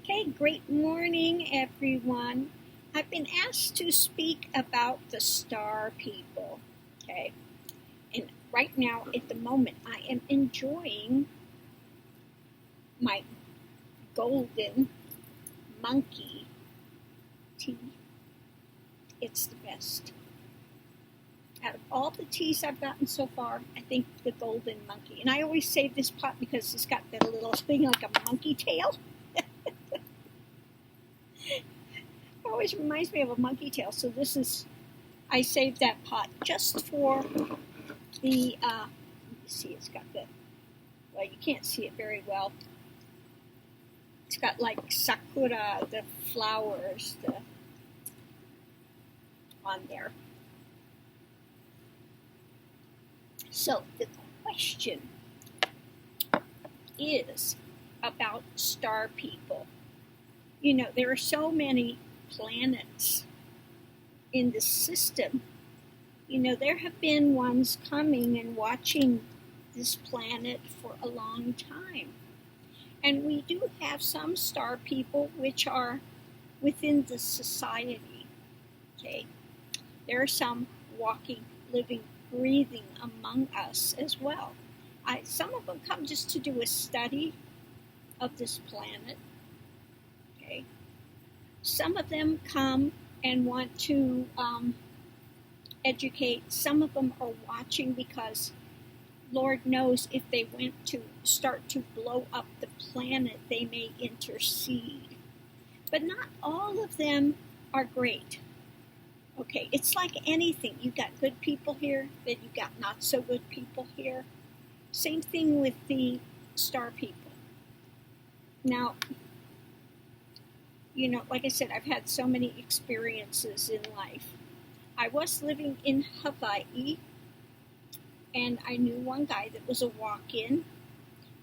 Okay, great morning, everyone. I've been asked to speak about the star people. Okay, and right now, at the moment, I am enjoying my golden monkey tea. It's the best. Out of all the teas I've gotten so far, I think the golden monkey. And I always save this pot because it's got that little thing like a monkey tail. It always reminds me of a monkey tail. So I saved that pot just for the, let me see, it's got well, you can't see it very well. It's got like sakura, the flowers, on there. So the question is about star people. You know, there are so many planets in the system. You know, there have been ones coming and watching this planet for a long time. And we do have some star people which are within the society. Okay. There are some walking, living, breathing among us as well. Some of them come just to do a study of this planet. Okay. Some of them come and want to educate. Some of them are watching because Lord knows if they went to start to blow up the planet, they may intercede. But not all of them are great. Okay, it's like anything. You got good people here, then you got not so good people here. Same thing with the star people. Now, you know, like I said, I've had so many experiences in life. I was living in Hawaii, and I knew one guy that was a walk-in.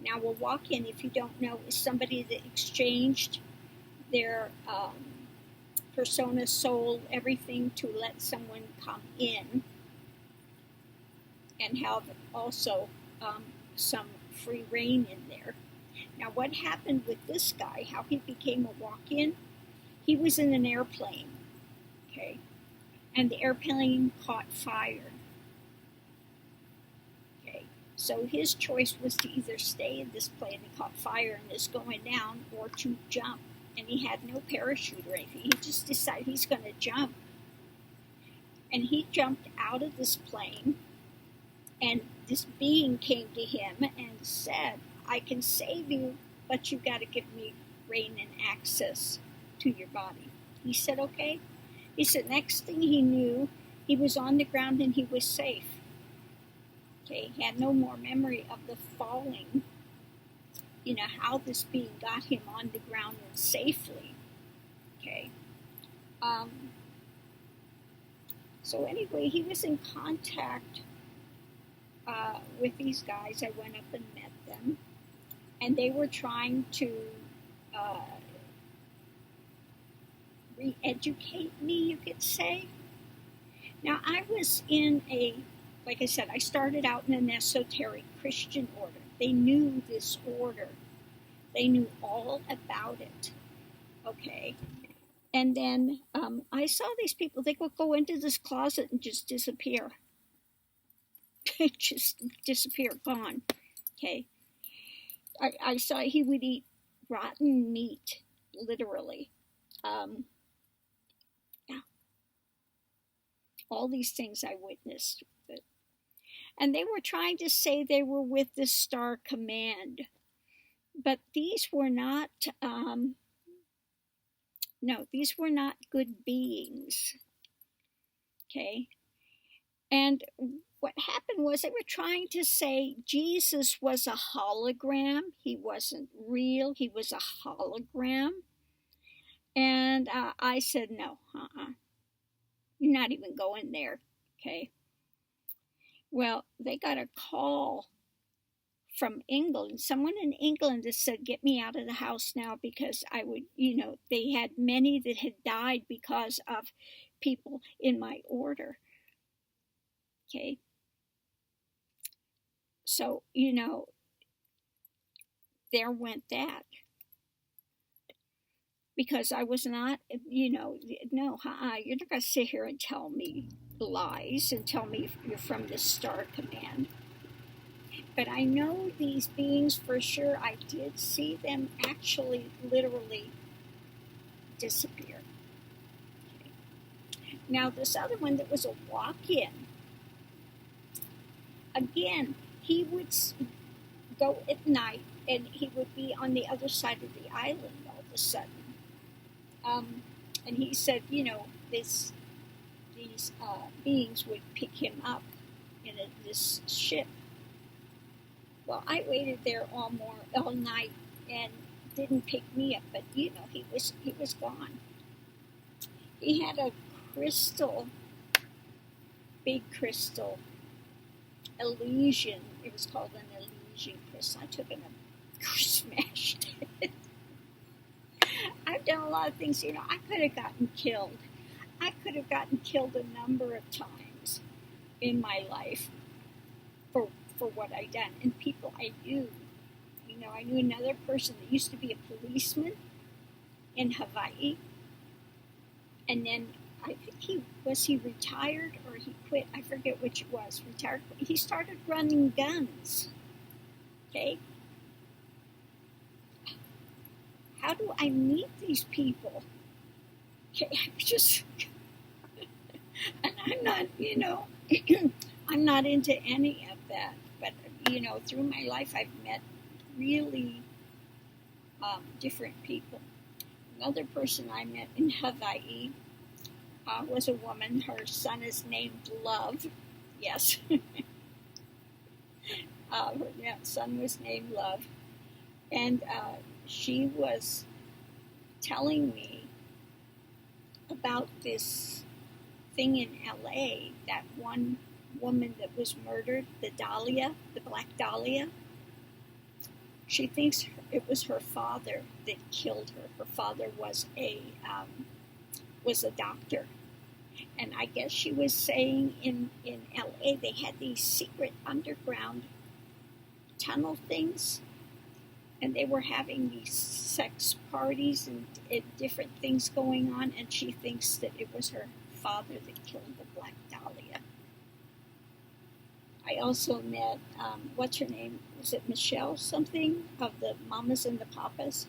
Now, a walk-in, if you don't know, is somebody that exchanged their persona, soul, everything to let someone come in and have also some free reign in there. Now, what happened with this guy, how he became a walk-in, he was in an airplane, okay, and the airplane caught fire. Okay, so his choice was to either stay in this plane that caught fire and is going down or to jump. And he had no parachute or anything. He just decided he's going to jump. And he jumped out of this plane, and this being came to him and said, I can save you, but you've got to give me reign and access to your body. He said, okay. He said, next thing he knew, he was on the ground and he was safe. Okay, he had no more memory of the falling. You know, how this being got him on the ground and safely. Okay. So anyway, he was in contact with these guys. I went up and met them. And they were trying to re-educate me, you could say. Now, I was in like I said, I started out in an esoteric Christian order. They knew this order. They knew all about it. Okay. And then I saw these people, they would go into this closet and just disappear. Just disappear, gone. Okay. I saw he would eat rotten meat, literally. Yeah. All these things I witnessed. And they were trying to say they were with the Star Command. But these were not, these were not good beings. Okay? And what happened was they were trying to say Jesus was a hologram. He wasn't real. He was a hologram. And I said, no, you're not even going there. Okay? Well, they got a call from England, someone in England that said, get me out of the house now because I would, they had many that had died because of people in my order. Okay. So, there went that. because I was not, no, you're not going to sit here and tell me lies and tell me you're from the Star Command. But I know these beings for sure. I did see them actually literally disappear. Okay. Now, this other one that was a walk-in, again, he would go at night and he would be on the other side of the island all of a sudden. And he said, these beings would pick him up in this ship. Well, I waited there all night and didn't pick me up, but he was gone. He had a big crystal, Elysian. It was called an Elysian crystal. I took it and smashed it. I've done a lot of things, I could have gotten killed. I could have gotten killed a number of times in my life for what I done. And people I knew, I knew another person that used to be a policeman in Hawaii. And then I think he retired or he quit. I forget which it was. Retired. He started running guns. Okay. How do I meet these people? Okay, and I'm not, I'm not into any of that. But, through my life, I've met really different people. Another person I met in Hawaii was a woman. Her son is named Love. Yes. Her son was named Love. And she was telling me about this thing in LA, that one woman that was murdered, the Black Dahlia. She thinks it was her father that killed her. Her father was a doctor. And I guess she was saying in LA they had these secret underground tunnel things, and they were having these sex parties and different things going on, and she thinks that it was her father that killed the Black Dahlia. I also met, what's her name? Was it Michelle something of the Mamas and the Papas?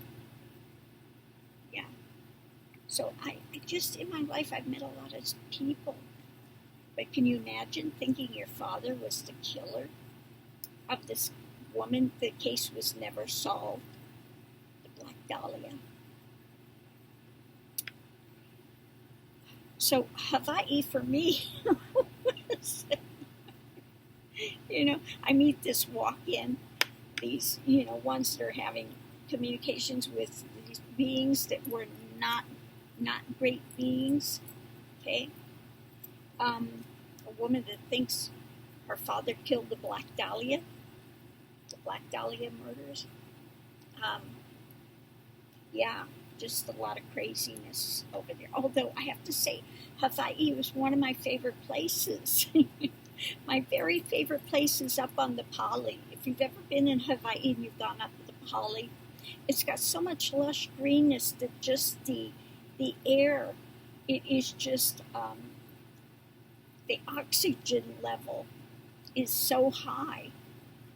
Yeah. So I just, in my life, I've met a lot of people. But can you imagine thinking your father was the killer of this woman? The case was never solved. The Black Dahlia. So Hawaii for me was, I meet this walk-in, these, ones that are having communications with these beings that were not great beings, okay? A woman that thinks her father killed the Black Dahlia murders. Just a lot of craziness over there. Although I have to say, Hawaii was one of my favorite places. My very favorite place is up on the Pali. If you've ever been in Hawaii and you've gone up the Pali, it's got so much lush greenness that just the air, it is just, the oxygen level is so high.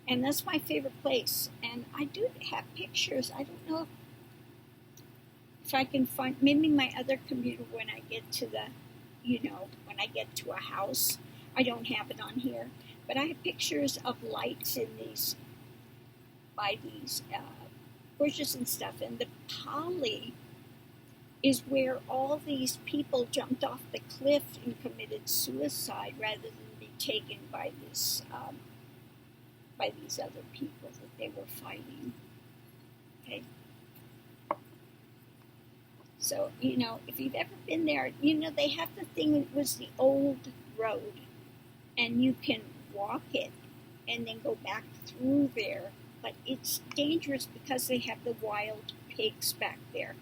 And that's my favorite place. And I do have pictures. I don't know if I can find, maybe my other computer when I get to when I get to a house. I don't have it on here. But I have pictures of lights in these bushes and stuff. And the Pali is where all these people jumped off the cliff and committed suicide rather than be taken by these other people that they were fighting. Okay. So, if you've ever been there, they have the thing that was the old road, and you can walk it and then go back through there. But it's dangerous because they have the wild pigs back there.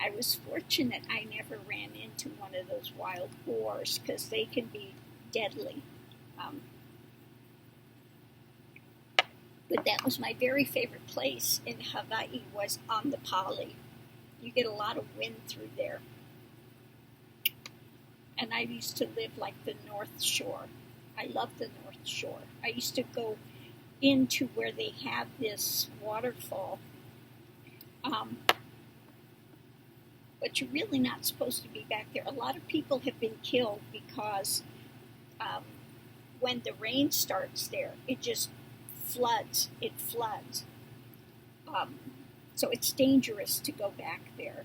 I was fortunate I never ran into one of those wild boars because they can be deadly. But that was my very favorite place in Hawaii, was on the Pali. You get a lot of wind through there. And I used to live like the North Shore. I love the North Shore. I used to go into where they have this waterfall. But you're really not supposed to be back there. A lot of people have been killed because when the rain starts there, it just floods. It floods. So it's dangerous to go back there.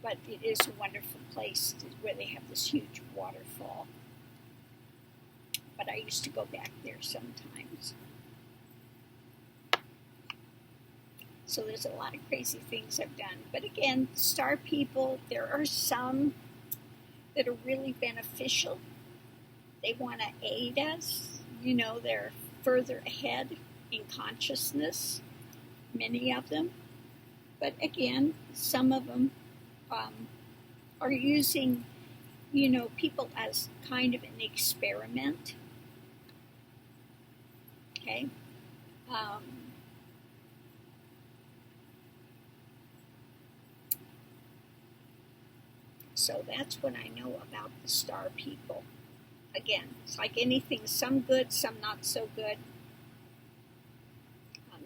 But it is a wonderful place where they have this huge waterfall. But I used to go back there sometimes. So there's a lot of crazy things I've done. But again, star people, there are some that are really beneficial. They want to aid us. You know, they're further ahead in consciousness, many of them. But again, some of them are using, you know, people as kind of an experiment. Okay? So that's what I know about the star people. Again, it's like anything, some good, some not so good.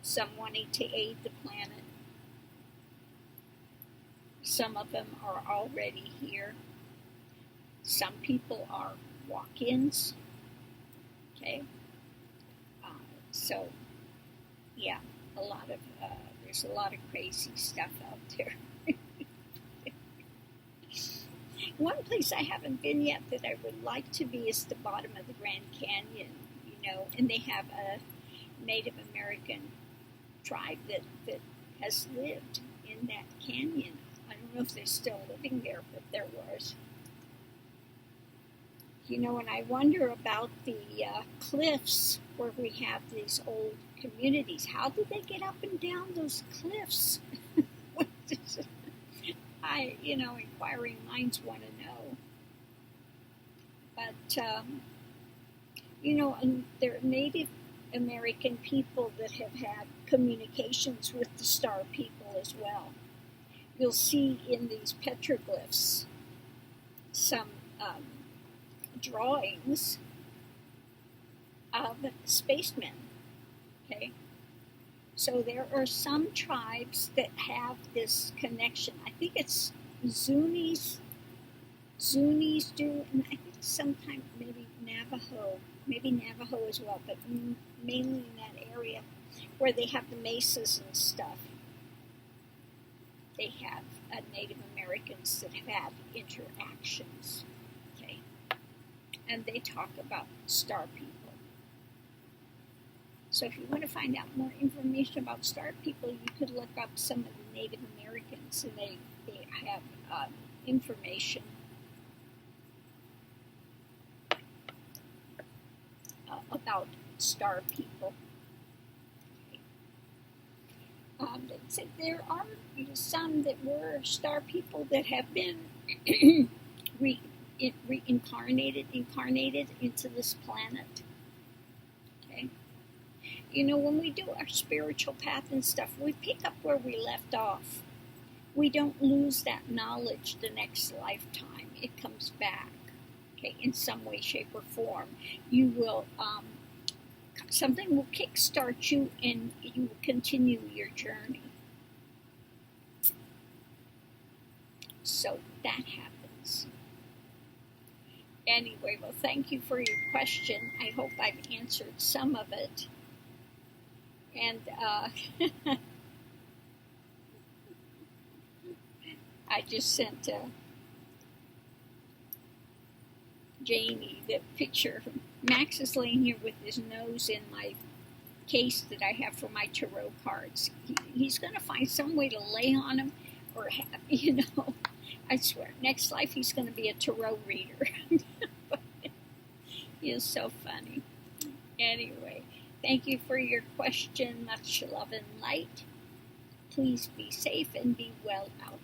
Some wanting to aid the planet. Some of them are already here. Some people are walk-ins. Okay? So, yeah, there's a lot of crazy stuff out there. One place I haven't been yet that I would like to be is the bottom of the Grand Canyon, you know, and they have a Native American tribe that has lived in that canyon. I don't know if they're still living there, but there was. You know, and I wonder about the cliffs where we have these old communities. How did they get up and down those cliffs? Inquiring minds want to know. But, and there are Native American people that have had communications with the star people as well. You'll see in these petroglyphs some drawings of spacemen. Okay? So there are some tribes that have this connection. I think it's Zunis do, and I think sometimes maybe Navajo as well, but mainly in that area where they have the mesas and stuff. They have Native Americans that have had interactions, okay? And they talk about star people. So if you want to find out more information about star people, you could look up some of the Native Americans, and they have information about star people. There are some that were star people that have been incarnated into this planet. Okay. You know, when we do our spiritual path and stuff, we pick up where we left off. We don't lose that knowledge the next lifetime. It comes back, okay, in some way, shape, or form. You will, something will kickstart you and you will continue your journey. So that happens. Anyway, well, thank you for your question. I hope I've answered some of it. And I just sent Jamie the picture. Max is laying here with his nose in my case that I have for my tarot cards. He's going to find some way to lay on him or have, I swear, next life he's going to be a tarot reader. He is so funny. Anyway, thank you for your question. Much love and light. Please be safe and be well out